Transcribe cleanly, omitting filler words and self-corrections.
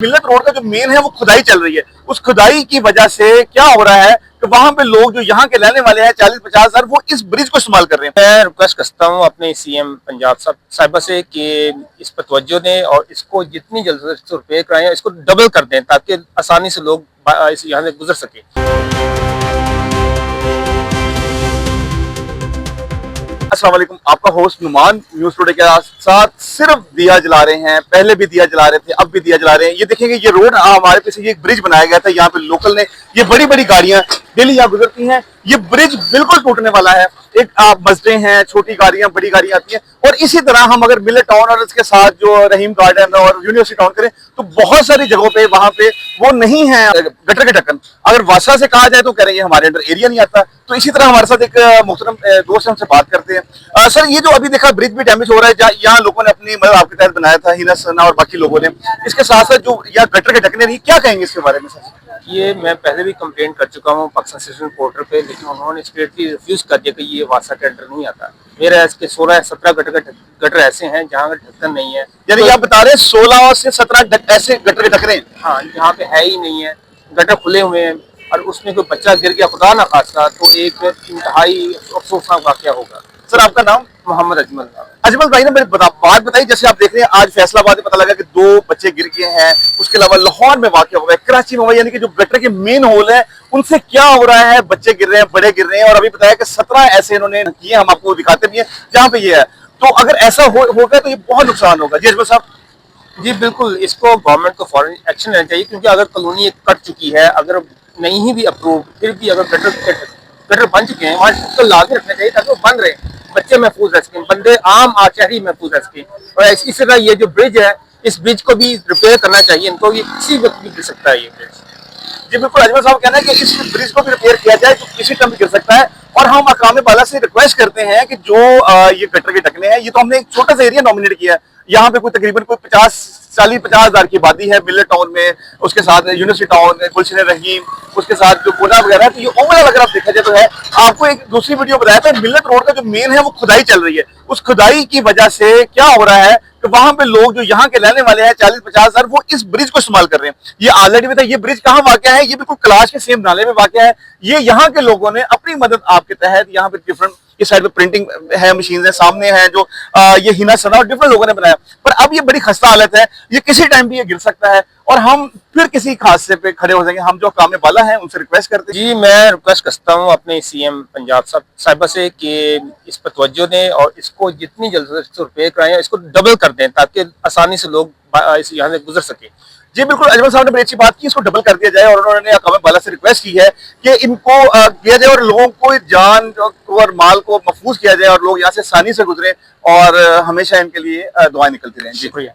मिल्लत road का जो main है वो खुदाई चल रही है। उस खुदाई की वजह से क्या हो रहा है कि वहां पे लोग जो यहाँ के रहने वाले हैं 40-50 हजार वो इस ब्रिज को इस्तेमाल कर रहे हैं। मैं रिक्वेस्ट करता हूँ अपने सीएम पंजाब साहिबा से कि इस पर तवज्जो दें और इसको जितनी जल्द से जल्द रिपेयर कराएं, इसको डबल कर दें ताकि आसानी से लोग यहाँ से गुजर सके। अस्सलाम वालेकुम, आपका होस्ट नुमान न्यूज टुडे के साथ सिर्फ दिया जला रहे हैं। पहले भी दिया जला रहे थे, अब भी दिया जला रहे हैं। ये देखेंगे, ये रोड हमारे पीछे ये एक ब्रिज बनाया गया था। यहाँ पे लोकल ने, ये बड़ी बड़ी गाड़ियां डेली यहाँ गुजरती हैं। ये ब्रिज बिल्कुल टूटने वाला है। एक मस्जिदें हैं, छोटी गाड़ियां, बड़ी गाड़ियां आती हैं। और इसी तरह हम अगर मिल्लत टाउन और इसके साथ जो रहीम गार्डन और यूनिवर्सिटी टाउन करें तो बहुत सारी जगहों पे वहां पे वो नहीं है गटर के ढक्कन। अगर वासा से कहा जाए तो कह रहे हैं हमारे अंडर एरिया नहीं आता। तो इसी तरह हमारे साथ एक मुहतरम दोस्त हमसे बात करते हैं। सर, ये जो अभी देखा ब्रिज भी डैमेज हो रहा है, यहाँ लोगों ने अपनी मतलब आपके तहत बनाया था, हिना सना और बाकी लोगों ने, इसके साथ साथ जो यहाँ गटर के ढकने नहीं, क्या कहेंगे इसके बारे में सर? ये मैं पहले भी कंप्लेंट कर चुका हूँ पाकिस्तान सिटीजन पोर्टल पे, लेकिन उन्होंने स्ट्रेटली रिफ्यूज कर दिया कि ये वासा के अंडर नहीं आता। मेरे इसके 16-17 गटर ऐसे हैं जहाँ का ढक्कन नहीं है। यानी आप बता रहे हैं 16 से 17 ऐसे गटर के ढकने? हाँ, जहाँ पे है ही नहीं है, गटर खुले हुए हैं और उसमें कोई बच्चा गिर गया खुदा ना खास्ता तो एक इंतहाई अफसोसनाक वाकया होगा। सर, आपका नाम? मोहम्मद अजमल। अजमल भाई ने बात बताई, जैसे आप देख रहे हैं आज फैसलाबाद में पता लगा कि 2 बच्चे गिर गए हैं। उसके अलावा लाहौर में वाकया हुआ है, कराची में हुआ, यानी कि जो गटर के मेन होल है उनसे क्या हो रहा है, बच्चे गिर रहे हैं, बड़े गिर रहे हैं। और अभी बताया कि 17 ऐसे इन्होंने किए, हम आपको दिखाते भी हैं जहाँ पे ये है। तो अगर ऐसा होगा तो ये बहुत नुकसान होगा। जी अजमल साहब। जी बिल्कुल, इसको गवर्नमेंट को फौरन एक्शन लेना चाहिए, क्योंकि अगर कॉलोनी एक कट चुकी है, अगर नहीं भी अप्रूव, फिर भी अगर गटर बन चुके हैं वहाँ तो लाके रखना चाहिए ताकि वो बंद रहे, बच्चे महफूज रह सकें, बंदे आम शहरी महफूज रह सकें। और इसी तरह ये जो ब्रिज है, इस ब्रिज को भी रिपेयर करना चाहिए इनको, ये किसी वक्त भी गिर सकता है ये ब्रिज। जी बिल्कुल, अजमल साहब कहना है कि इस ब्रिज को भी रिपेयर किया जाए तो किसी टाइम भी गिर सकता है। और हम अकाम बाला से रिक्वेस्ट करते हैं कि जो ये गटर के ढकने हैं, ये तो हमने एक छोटा सा एरिया नॉमिनेट किया है। यहाँ पे कोई तकरीबन कोई 40-50 हजार की आबादी है मिल्लत टाउन में, उसके साथ यूनिवर्सिटी टाउन, गुलशन रहीम, उसके साथ जो गोदा वगैरह है। तो ये ओवरऑल अगर आप देखा जाए तो है। आपको एक दूसरी वीडियो बताया था, मिल्लत रोड का जो मेन है वो खुदाई चल रही है। उस खुदाई की वजह से क्या हो रहा है कि वहां पे लोग जो यहाँ के रहने वाले हैं 40-50 हजार वो इस ब्रिज को इस्तेमाल कर रहे हैं। ये ऑलरेडी भी था। ये ब्रिज कहाँ वाक़या है? ये बिल्कुल कैलाश के सेम नाले में वाक़या है। ये यहाँ के लोगों ने अपनी मदद आपके तहत यहाँ पे डिफरेंट, इस साइड पे प्रिंटिंग है, मशीन है, सामने है जो ये हिना सना और डिफरेंट लोगों ने बनाया। पर अब ये बड़ी खस्ता हालत है, ये किसी टाइम भी ये गिर सकता है और हम फिर किसी हादसे पे खड़े हो जाएंगे। हम जो काम में वाला है उनसे रिक्वेस्ट करते हैं। जी, मैं रिक्वेस्ट करता हूँ अपने सीएम पंजाब साहिबा से कि इस पर तवज्जो दें और इसको जितनी जल्द से जल्द रिपेयर कराएं, इसको डबल कर दें ताकि आसानी से लोग यहाँ से गुजर सके। जी बिल्कुल, अजमल साहब ने बड़ी अच्छी बात की, इसको डबल कर दिया जाए। और उन्होंने अकाम बाला से रिक्वेस्ट की है कि इनको किया जाए और लोगों को जान और माल को महफूज किया जाए और लोग यहाँ से आसानी से गुजरें और हमेशा इनके लिए दुआएं निकलती रहें। शुक्रिया।